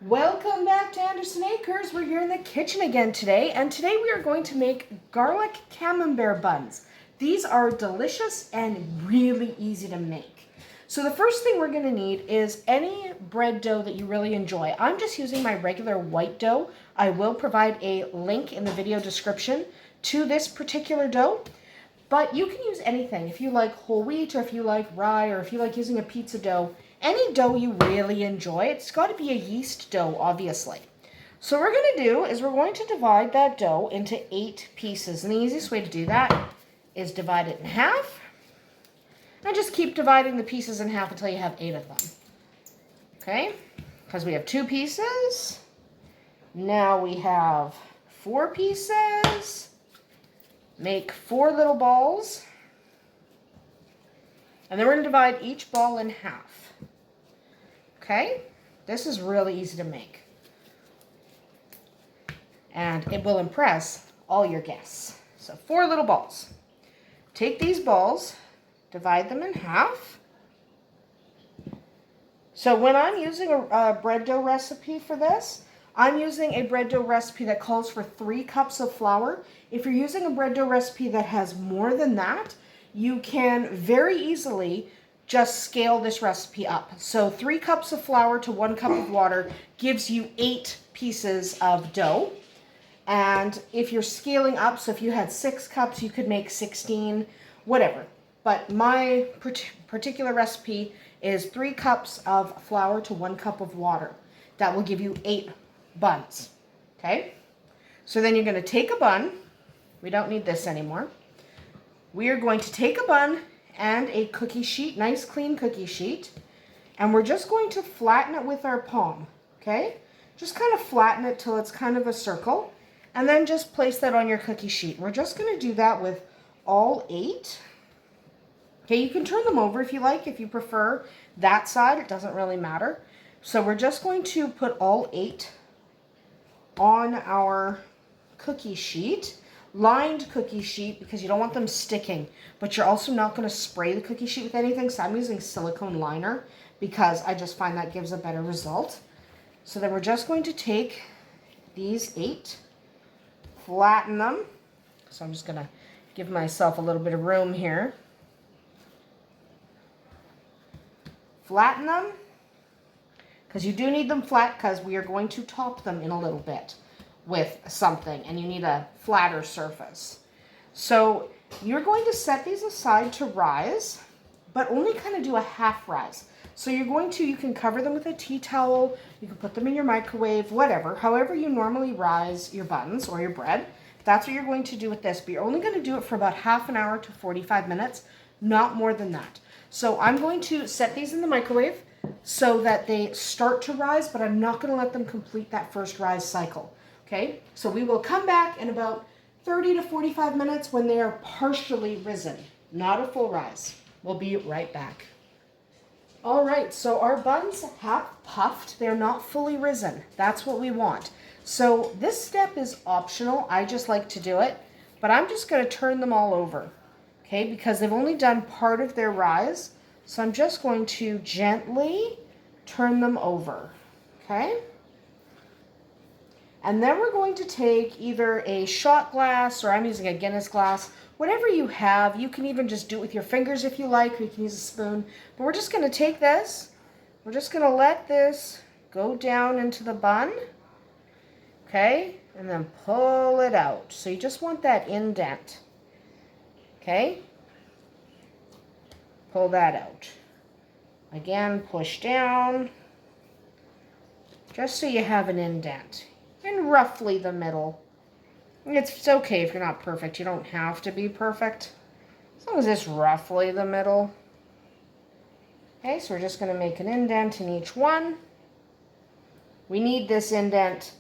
Welcome back to Andersen Acres. We're here in the kitchen again today, and today we are going to make garlic camembert buns. These are delicious and really easy to make. So the first thing we're going to need is any bread dough that you really enjoy. I'm just using my regular white dough. I will provide a link in the video description to this particular dough, but you can use anything. If you like whole wheat, or if you like rye, or if you like using a pizza dough, any dough you really enjoy. It's got to be a yeast dough, obviously. So what we're going to do is we're going to divide that dough into 8 pieces. And the easiest way to do that is divide it in half. And just keep dividing the pieces in half until you have 8 of them. Okay? Because we have 2 pieces. Now we have 4 pieces. Make 4 little balls. And then we're going to divide each ball in half. Okay, this is really easy to make, and it will impress all your guests. So 4 little balls. Take these balls, divide them in half. So when I'm using a bread dough recipe for this, I'm using a bread dough recipe that calls for 3 cups of flour. If you're using a bread dough recipe that has more than that, you can very easily just scale this recipe up. So 3 cups of flour to 1 cup of water gives you 8 pieces of dough. And if you're scaling up, so if you had 6 cups, you could make 16, whatever. But my particular recipe is 3 cups of flour to 1 cup of water. That will give you 8 buns. Okay? So then you're going to take a bun. We don't need this anymore. We are going to take a bun and a cookie sheet, nice clean cookie sheet, and we're just going to flatten it with our palm, okay? Just kind of flatten it till it's kind of a circle, and then just place that on your cookie sheet. We're just going to do that with all 8. Okay, you can turn them over if you like, if you prefer that side, it doesn't really matter. So we're just going to put all 8 on our cookie sheet. Lined cookie sheet, because you don't want them sticking, but you're also not going to spray the cookie sheet with anything, so I'm using silicone liner because I just find that gives a better result. So then we're just going to take these 8, flatten them. So I'm just going to give myself a little bit of room here. Flatten them, because you do need them flat, because we are going to top them in a little bit with something, and you need a flatter surface. So you're going to set these aside to rise, but only kind of do a half rise. So you're going to, you can cover them with a tea towel, you can put them in your microwave, whatever, however you normally rise your buns or your bread, that's what you're going to do with this, but you're only going to do it for about half an hour to 45 minutes, not more than that. So I'm going to set these in the microwave so that they start to rise, but I'm not going to let them complete that first rise cycle. Okay, so we will come back in about 30 to 45 minutes when they are partially risen, not a full rise. We'll be right back. All right, so our buns have puffed. They're not fully risen. That's what we want. So this step is optional. I just like to do it, but I'm just going to turn them all over, okay, because they've only done part of their rise. So I'm just going to gently turn them over, okay? And then we're going to take either a shot glass, or I'm using a Guinness glass, whatever you have. You can even just do it with your fingers if you like, or you can use a spoon. But we're just going to take this, we're just going to let this go down into the bun, okay, and then pull it out. So you just want that indent, okay? Pull that out. Again, push down, just so you have an indent. In roughly the middle. It's okay if you're not perfect. You don't have to be perfect. As long as it's roughly the middle. Okay, so we're just going to make an indent in each one. We need this indent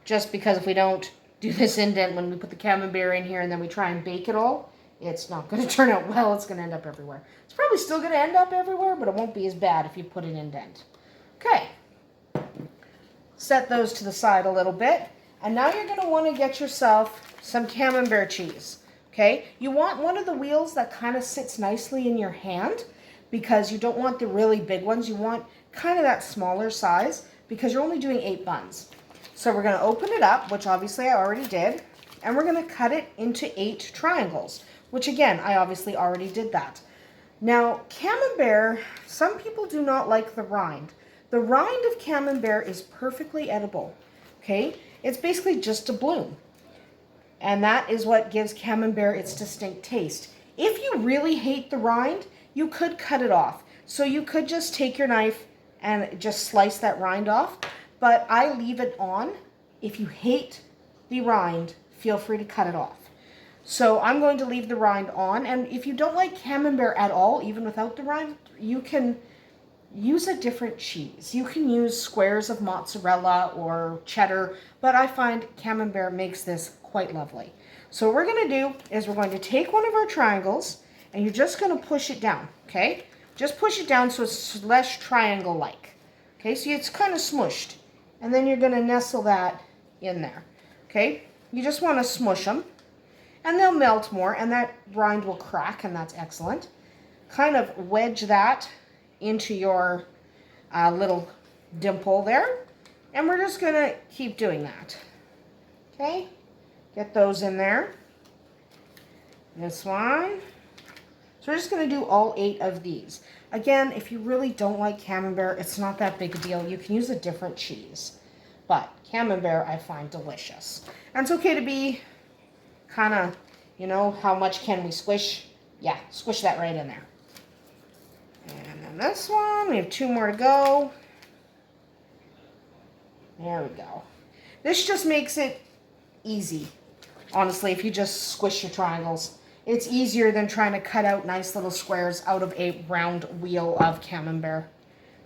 just because if we don't do this indent when we put the camembert in here and then we try and bake it all, it's not going to turn out well. It's going to end up everywhere. It's probably still going to end up everywhere, but it won't be as bad if you put an indent. Okay. Set those to the side a little bit. And now you're going to want to get yourself some camembert cheese. Okay? You want one of the wheels that kind of sits nicely in your hand, because you don't want the really big ones. You want kind of that smaller size. because you're only doing 8 buns. So we're going to open it up, which obviously I already did, and we're going to cut it into 8 triangles, which again, I obviously already did that. Now, Camembert, some people do not like the rind. The rind of Camembert is perfectly edible, okay? It's basically just a bloom. And that is what gives Camembert its distinct taste. If you really hate the rind, you could cut it off. So you could just take your knife and just slice that rind off. But I leave it on. If you hate the rind, feel free to cut it off. So I'm going to leave the rind on. And if you don't like Camembert at all, even without the rind, you can use a different cheese. You can use squares of mozzarella or cheddar, but I find Camembert makes this quite lovely. So what we're going to do is we're going to take one of our triangles and you're just going to push it down, okay? Just push it down so it's less triangle-like. Okay, so it's kind of smushed. And then you're going to nestle that in there, okay? You just want to smush them and they'll melt more and that rind will crack, and that's excellent. Kind of wedge that into your little dimple there, and we're just going to keep doing that. Okay, get those in there. This one. So we're just going to do all 8 of these. Again, if you really don't like Camembert, it's not that big a deal. You can use a different cheese, but Camembert I find delicious. And it's okay to be kind of, you know, how much can we squish? Yeah, squish that right in there. And then this one, we have 2 more to go. There we go. This just makes it easy. Honestly, if you just squish your triangles, it's easier than trying to cut out nice little squares out of a round wheel of Camembert.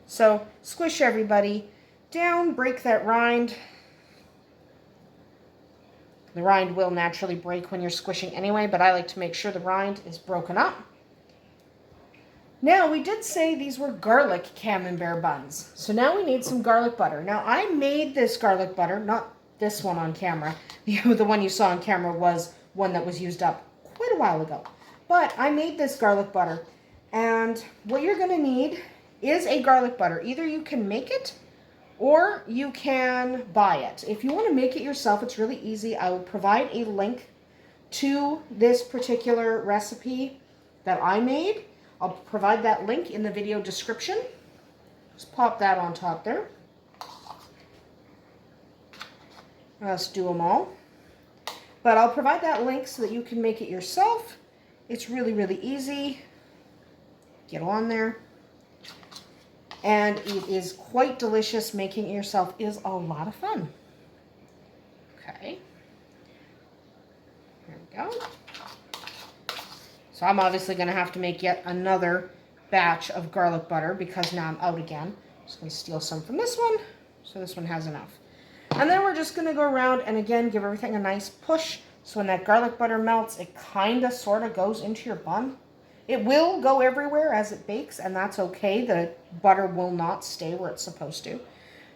So squish everybody down, break that rind. The rind will naturally break when you're squishing anyway, but I like to make sure the rind is broken up. Now, we did say these were garlic Camembert buns. So now we need some garlic butter. Now, I made this garlic butter, not this one on camera. The one you saw on camera was one that was used up quite a while ago. But I made this garlic butter. And what you're going to need is a garlic butter. Either you can make it or you can buy it. If you want to make it yourself, it's really easy. I will provide a link to this particular recipe that I made. I'll provide that link in the video description. Just pop that on top there. Let's do them all. But I'll provide that link so that you can make it yourself. It's really, really easy. Get on there. And it is quite delicious. Making it yourself is a lot of fun. Okay. There we go. So I'm obviously going to have to make yet another batch of garlic butter because now I'm out again. I'm just going to steal some from this one so this one has enough. And then we're just going to go around and again give everything a nice push. So when that garlic butter melts, it kind of sort of goes into your bun. It will go everywhere as it bakes, and that's okay. The butter will not stay where it's supposed to.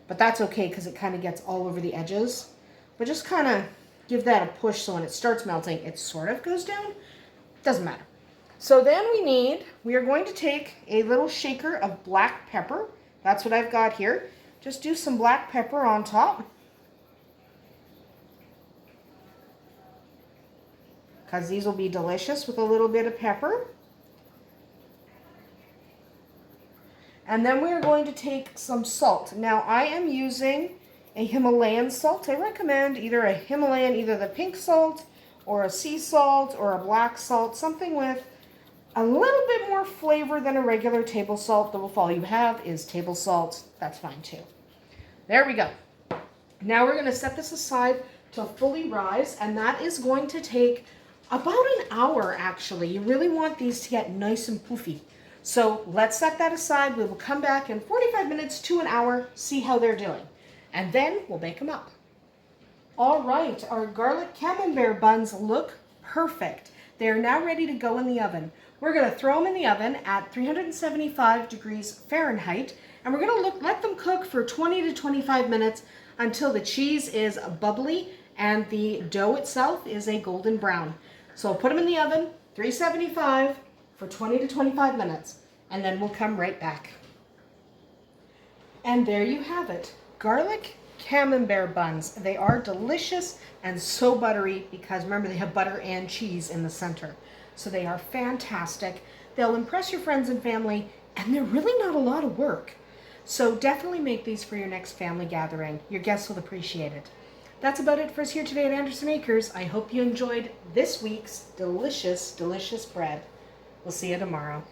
But that's okay because it kind of gets all over the edges. But just kind of give that a push so when it starts melting, it sort of goes down. Doesn't matter. So then we are going to take a little shaker of black pepper. That's what I've got here. Just do some black pepper on top. Because these will be delicious with a little bit of pepper. And then we are going to take some salt. Now I am using a Himalayan salt. I recommend either a Himalayan, either the pink salt or a sea salt or a black salt, something with a little bit more flavor than a regular table salt. If all you have is table salt, that's fine too. There we go. Now we're going to set this aside to fully rise, and that is going to take about an hour actually. You really want these to get nice and poofy. So let's set that aside. We will come back in 45 minutes to an hour, see how they're doing. And then we'll bake them up. All right, our garlic camembert buns look perfect. They're now ready to go in the oven. We're going to throw them in the oven at 375 degrees Fahrenheit, and we're going to let them cook for 20 to 25 minutes until the cheese is bubbly and the dough itself is a golden brown. So put them in the oven, 375 for 20 to 25 minutes, and then we'll come right back. And there you have it. garlic camembert buns. They are delicious and so buttery because remember they have butter and cheese in the center. So they are fantastic. They'll impress your friends and family, and they're really not a lot of work. So definitely make these for your next family gathering. Your guests will appreciate it. That's about it for us here today at Andersen Acres. I hope you enjoyed this week's delicious, delicious bread. We'll see you tomorrow.